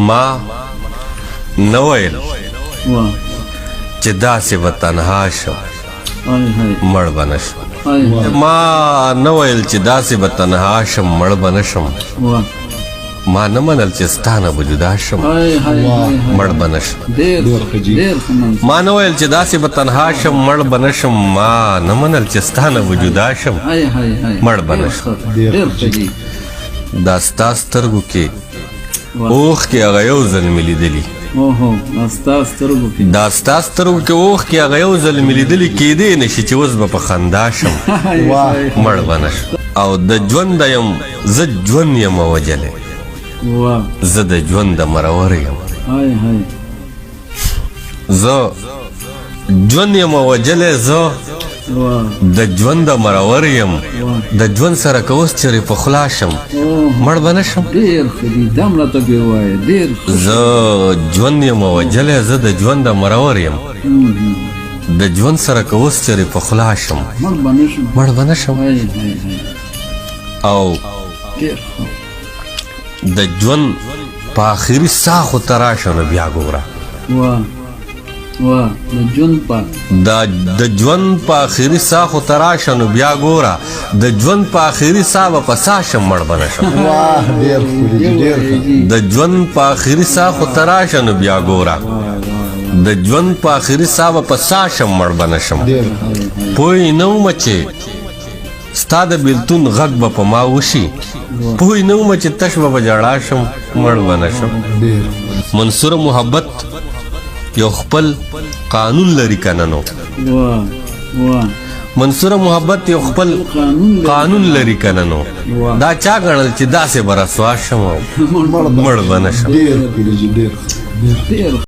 ما نویل چې داسې به تنها شم مړ به نشم ما نویل چې داسې به تنها شم مړ به نشم ما نه منل چې ستا نه به جدا شم مړ به نشم ما نه ویل چې داسې به تنها شم مړ به نشم ما نه منل چې ستا نه به جدا شم مړ به نشم دا ستا سترګو کې اوښکې هغه یو ځل مې لیدلي دا ستا سترګو کې اوښکې هغه یو ځل مې لیدلي کیدی نه شي چې اوس به په خندا شم مړ به نشم او د ژونده یم زه ژوند یم وجلی زه د ژوند د مرور یم زه ژوند یم وجلی زه د ژوند د مرور یم د ژوند سره که اوس چېرې په خلا شم مړ به نه شم زه ژوند یم وجلی زه د ژوند د مرور یم د ژوند سره که اوس چېرې په خلا شم مړ به نه شم او د ژوند په آخري ساه خو ته راشه نو بیا ګوره د ژوند په آخري ساه خو ته راشه نو بیا ګوره د ژوند په آخري ساه به په ساه شم مړ به نه شم د ژوند په آخري ساه خو ته راشه نو بیا ګوره د ژوند په آخري ساه به په ساه شم مړ به نه شم پوه نه ومه چې ستا د بیلتون غږ به په ما وشي پوه نه ومه چې تش به په ژړا شم مړ به نه شم منصور محبت یو خپل قانون لري که نه نو منصور محبت یو خپل قانون لري که نه نو دا چا ګڼل چې داسې به رسوا شم مړ به نه شم